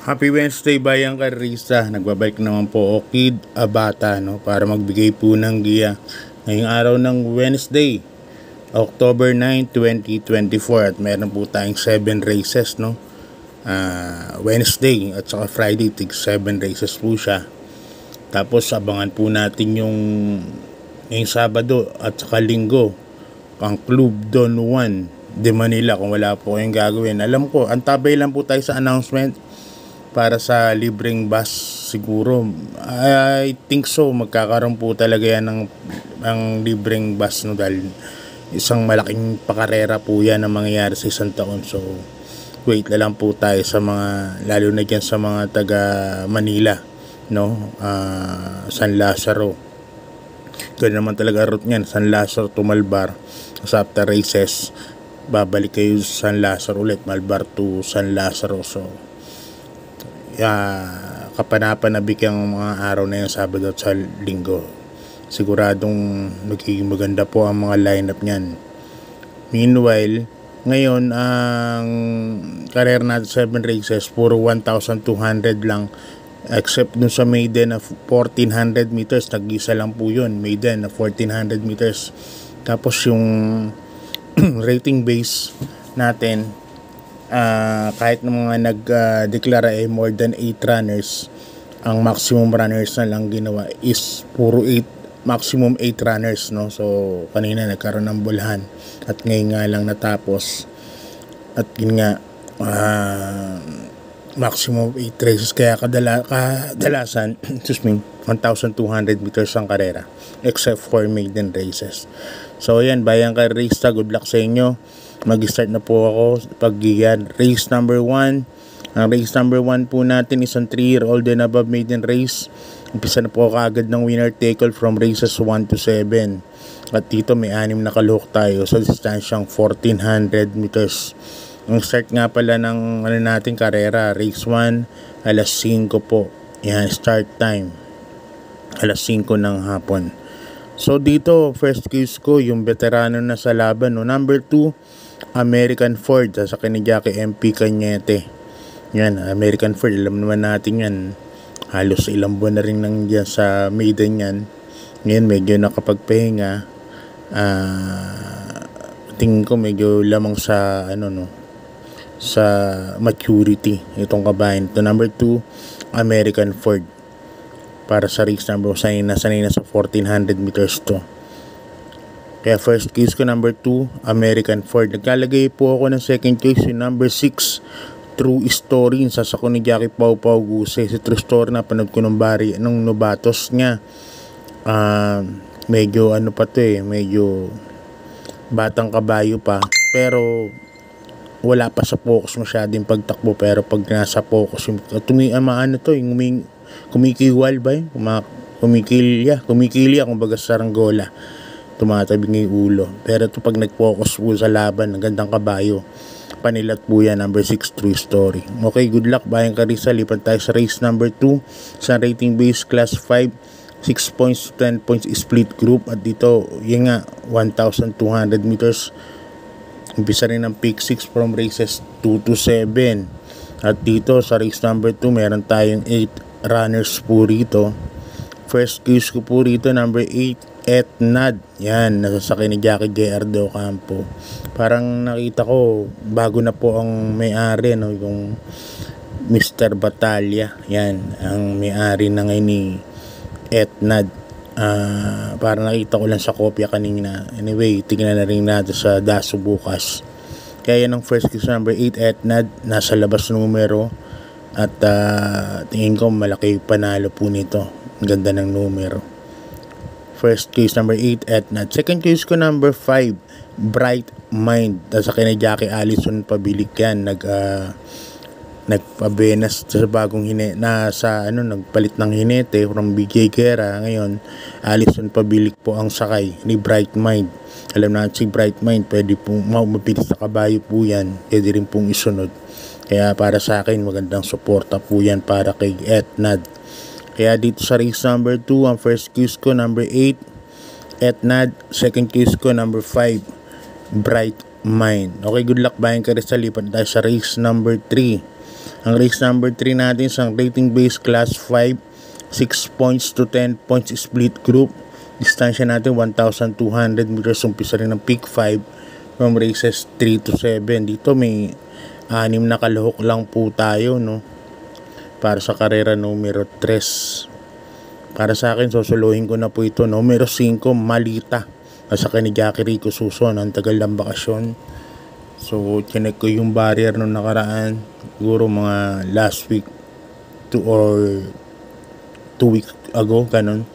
Happy Wednesday bayang karista. Nagbabalik naman po o Kid Abata para magbigay po ng giya ngayong araw ng Wednesday, October 9, 2024 at meron po tayong 7 races Wednesday at saka Friday tig 7 races po siya. Tapos abangan po natin yung ngayong Sabado at saka Linggo ang Club Don Juan de Manila kung wala po kayong gagawin. Alam ko, antabay lang po tayo sa announcement para sa libreng bus siguro. I think so, magkakaroon po talaga yan ng libreng bus dahil isang malaking pakarera po yan na mangyayari sa isang taon. So wait na lang po tayo sa mga, lalo na dyan sa mga taga Manila, San Lazaro. Ito naman talaga route nyan, San Lazaro to Malbar. So after races, babalik kayo sa San Lazaro ulit, Malbar to San Lazaro. So kapanapanabik ang mga araw na yung Sabado at sa Linggo. Siguradong magiging maganda po ang mga lineup niyan. Meanwhile, ngayon ang career natin 7 races puro 1,200 lang, except dun sa maiden na 1,400 meters, nag-isa lang po yun, maiden na 1,400 meters. Tapos yung rating base natin, kahit ng mga nag-deklara more than 8 runners, ang maximum runners na lang ginawa is puro 8, maximum 8 runners, So kanina nagkaroon ng bulhan at ngayon nga lang natapos at yun nga, maximum 8 races, kaya kadalasan 1,200 meters ang karera except for maiden races. So yan, bayang karista, good luck sa inyo. Mag-start na po ako pag-giyan. Race number 1. Ang race number 1 po natin is ang 3-year-old and above maiden race. Umpisa na po kaagad ng winner take all from races 1 to 7. At dito may 6 na kaluhok tayo sa distansyang 1,400 meters. Ang start nga pala ng natin karera, race 1, alas 5 po. Yan, start time. Alas 5 ng hapon. So dito, first case ko, yung veterano na sa laban. Number 2, American Ford, sa ni Jackie MP Cañete. Yan, American Ford, alam naman natin yan. Halos ilang buwan na rin nandiyan sa maiden yan. Ngayon medyo nakapagpahinga. Tingin ko medyo lamang sa sa maturity itong kabayan. Ito number 2, American Ford. Para sa race number, sanay na sa 1,400 meters to. Kaya first case ko number 2, American Ford. Nagkalagay po ako ng second case yung number 6, True Story. Sasako ni Jackie Pau Pau Guse. Si True Story, napanood ko ng bari nung nobatos niya. Medyo medyo batang kabayo pa. Pero wala pa sa focus masyadong pagtakbo. Pero pag nasa focus, kumikiwal ba yun? Kumikilya, kumbaga saranggola. Tumatabing yung ulo. Pero ito pag nag-focus po sa laban, ng gandang kabayo, panilat po yan, number 6, True Story. Okay, good luck bayang karisa. Lipat tayo sa race number 2 sa rating base class 5, 6 points to 10 points split group. At dito, yun nga, 1,200 meters. Umpisa rin ng pick 6 from races 2 to 7. At dito sa race number 2, meron tayong 8 runners po rito. First case ko po rito, number 8, Etnad. Yan, nasasakay ni Jackie J.R. De Ocampo. Parang nakita ko, bago na po ang may-ari, yung Mr. Batalya. Yan, ang may-ari na ngayon ni Etnad. Parang nakita ko lang sa kopya kanina. Anyway, tingnan na rin natin sa Daso bukas. Kaya yan ang first case number 8, Etnad. Nasa labas numero. At tingin ko malaki panalo po nito. Ang ganda ng numero. First case number 8, Etnad. Second case ko number 5, Bright Mind. Sa kina Jackie Allison Pabilik yan. Nagpabenas sa bagong nagpalit ng hinete from BJ Guerra. Ngayon, Allison Pabilik po ang sakay ni Bright Mind. Alam natin si Bright Mind, pwede pong mabilis sa kabayo po yan. Pwede rin pong isunod. Kaya para sa akin, magandang suporta po yan para kay Etnad. Kaya dito sa race number 2, ang first case ko number 8, Etnad. Second case ko number 5, Bright Mind. Okay, good luck bayang karisa. Lipat tayo sa race number 3. Ang race number 3 natin sa rating base class 5, 6 points to 10 points split group. Distansya natin 1,200 meters, umpisa rin ng peak 5 from races 3 to 7. Dito may 6 na kalahok lang po tayo, no, para sa karera numero 3. Para sa akin, susuluhin ko na po ito. Numero 5, Malita. Nasa ni Jackie Rico Suson. Ang tagal ng bakasyon. So, chinek ko yung barrier nung nakaraan. Siguro mga last week or 2 weeks ago. Ganun.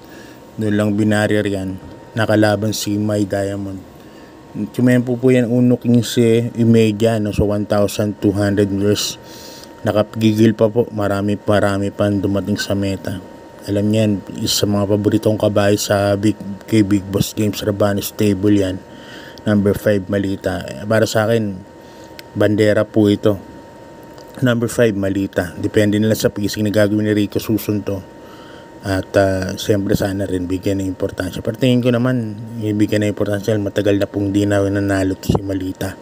Doon lang binarrier yan. Nakalaban si My Diamond. Tumempo po yan 1.15 imedya. No? So, 1,200 meters. Nakapigil pa po. Marami pa dumating sa meta. Alam niyan, isa sa mga paboritong kabayo sa kay Big Boss Games Rabano Stable yan. Number 5, Malita. Para sa akin, bandera po ito. Number 5, Malita. Depende nila sa pacing na gagawin ni Rico Suson to. At siyempre sana rin bigyan ng importansya. Pero tingin ko naman, bigyan ng importansya. Matagal na pong di na nanalo to si Malita.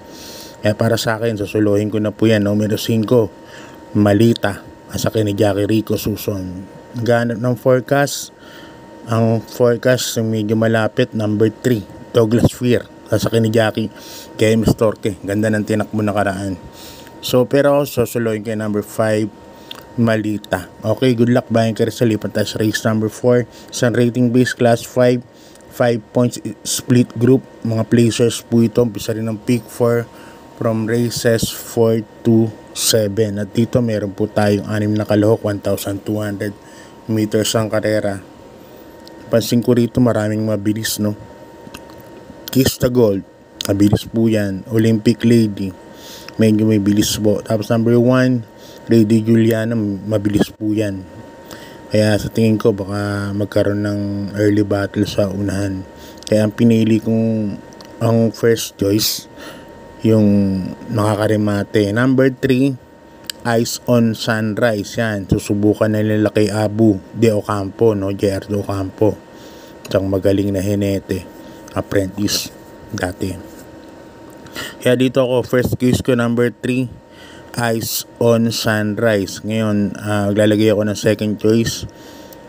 Kaya para sa akin, susuluhin ko na po yan. Numero 5, Malita. Sa ni Jackie Rico Suson. Ganap ng forecast. Ang forecast medyo malapit. Number 3, Douglas Fear. Sasakyan ni Jackie kay MS Torque. Ganda ng tinakbo na karaan. So pero susuluhin kay number 5, Malita. Okay, good luck bayan kayo sa lipat tayo sa race number 4. Isang rating base class 5, 5 points split group. Mga placers po ito. Umpisa rin ng peak 4 from races 4 to 7. At dito meron po tayong 6 na kalahok, 1,200 meters ang karera. Pansin ko rito maraming mabilis, no. Kiss the Gold, mabilis po yan. Olympic Lady, medyo may bilis po. Tapos number 1, Lady Juliana, mabilis po yan. Kaya sa tingin ko baka magkaroon ng early battle sa unahan. Kaya ang pinili kong ang first choice, yung nakakaremate. Number 3, Eyes on Sunrise. Yan, susubukan na nila kay Abu de Ocampo, no? JR de Ocampo. Isang magaling na hinete, apprentice dati. Kaya dito ako, first case ko number 3, Eyes on Sunrise. Ngayon, maglalagay ako ng second choice.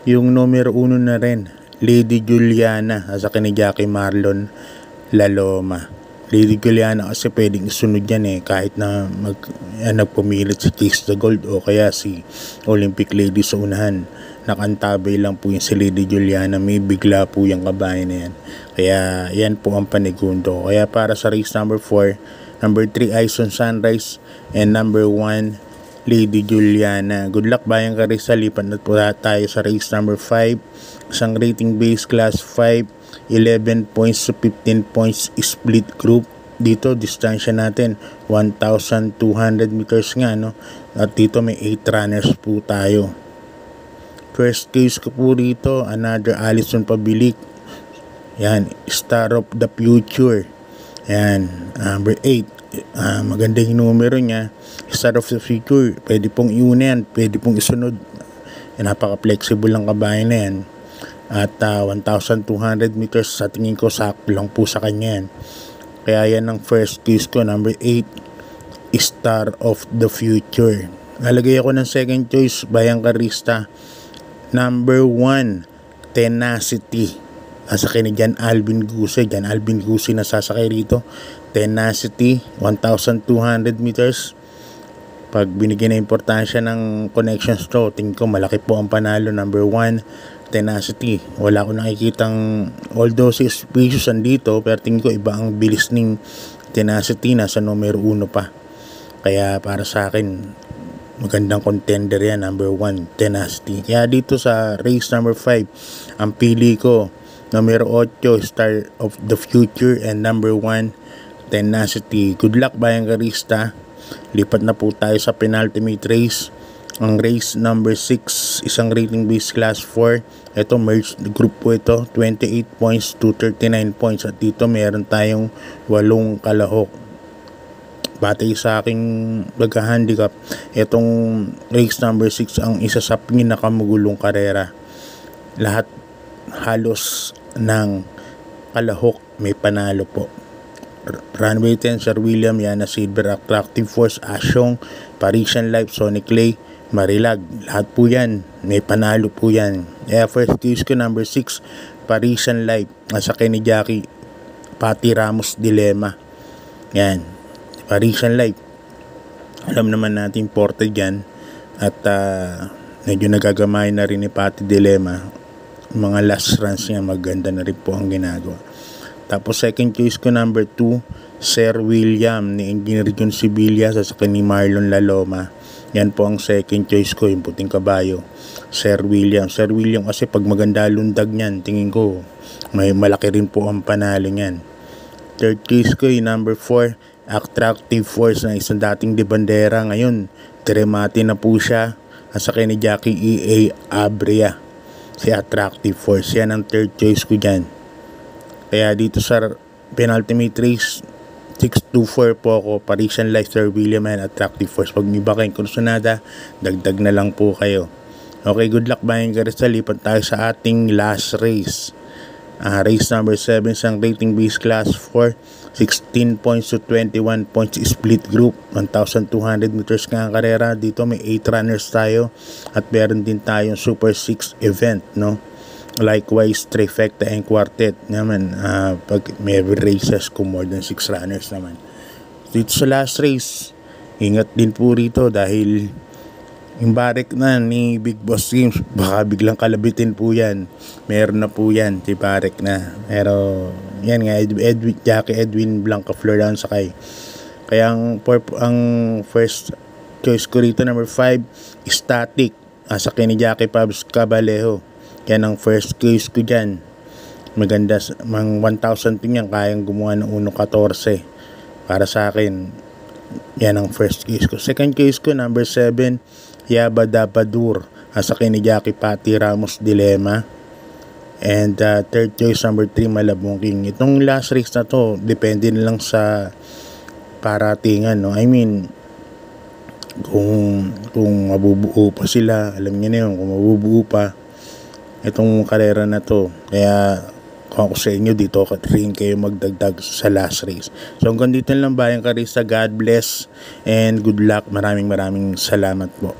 Yung numero 1 na rin, Lady Juliana. Sa ni Jackie Marlon Laloma. Lady Juliana kasi pwedeng isunod yan kahit na nagpumilit si Kiss the Gold o kaya si Olympic Lady sa unahan. Nakantabay lang po yung si Lady Juliana, may bigla po yung kabayo na yan. Kaya yan po ang panigundo. Kaya para sa race number 4, number 3 Eyes on Sunrise and number 1 Lady Juliana. Good luck bayang karisa. Lipat na po tayo sa race number 5. Isang rating base class 5, 11 points to 15 points split group. Dito distansya natin 1,200 meters nga, no? At dito may 8 runners po tayo. First case ko po dito, another Alison Pabilik. Yan, Star of the Future. Yan, number 8. Maganda yung numero niya. Star of the Future, pwede pong iuna yan, pwede pong isunod. Napaka-flexible lang kabayan na yan. At 1,200 meters sa tingin ko sakto lang po sa kanya yan. Kaya yan ang first case ko, number 8, Star of the Future. Nalagay ako ng second choice, Bayang Karista, number 1, Tenacity. Nasakay ni Jan Alvin Guse. Jan Alvin Guse nasasakay rito. Tenacity, 1,200 meters. Pag binigyan na importansya ng connections to, tingin ko malaki po ang panalo. Number 1, Tenacity. Wala ko nakikitang, although 6 pesos andito, pero tingin ko iba ang bilis ng Tenacity, nasa numero 1 pa. Kaya para sa akin, magandang contender yan, number 1, Tenacity. Kaya dito sa race number 5, ang pili ko, numero 8, Star of the Future, and number 1, Tenacity. Good luck bayang Karista. Lipat na po tayo sa penultimate race. Ang race number 6, isang rating base class 4. Ito, merged group po ito. 28 points to 39 points. At dito meron tayong 8 kalahok. Batay sa aking pagka-handicap, itong race number 6 ang isa sa pinakamagulong karera. Lahat halos ng kalahok may panalo po. Runway 10, Sir William, Yana Silver, Attractive Force, Asyong, Parisian Life, Sonic Clay, Marilag. Lahat po yan, may panalo po yan. First case ko, number 6, Parisian Life, nasa ni Jackie, Patty Ramos, Dilemma. Yan, Parisian Life. Alam naman natin ported yan. At medyo nagagamay na rin ni Patty Dilemma. Mga last runs niya, maganda na rin po ang ginagawa. Tapos second choice ko, number 2, Sir William ni Engineer John Sibilia sa ni Marlon Laloma. Yan po ang second choice ko, yung puting kabayo. Sir William kasi pag maganda lundag niyan, tingin ko may malaki rin po ang panalo niyan. Third case ko yung number 4, Attractive Force na isang dating de bandera. Ngayon Tremati na po siya sa ni Jackie E.A. Abrea, si Attractive Force. Yan ang third choice ko dyan. Kaya dito sa penultimate race, 6-2-4 po ako, Parisian Life, Sir William, and Attractive Force. Pag may ba kayong kursunada, dagdag na lang po kayo. Okay, good luck Bayang Karistal. Lipat tayo sa ating last race. Race number 7, isang rating base class 4, 16 points to 21 points split group, 1,200 meters nga ang karera. Dito may 8 runners tayo at meron din tayong Super 6 event, no? Likewise, trifecta and quartet naman, pag may races kung more than 6 runners naman. Dito sa last race, ingat din po rito dahil yung barek na ni Big Boss Games, baka biglang kalabitin po yan. Meron na po yan, si barek na. Pero yan nga, Jackie Edwin Blanca Flor lang sakay. Kaya ang first choice ko rito, number 5, Static, sakay ni Jackie Pabs Cabalejo. Yan ang first case ko dyan. Maganda, mang 1,000 pin yan, kayang gumawa ng 1.14. Para sa akin, yan ang first case ko. Second case ko, number 7, Yaba Dabadur, sakay ni Jackie Patty Ramos, Dilemma. And third choice, number 3, Malabong King. Itong last race na to, depende na lang sa paratingan, no? I mean, kung mabubuo pa sila, alam niyo na yun, kung mabubuo pa itong karera na to. Kaya kung ako sa inyo, dito rin kayo magdagdag sa last race. So hanggang dito lang Bayang Karista. God bless and good luck. Maraming salamat po.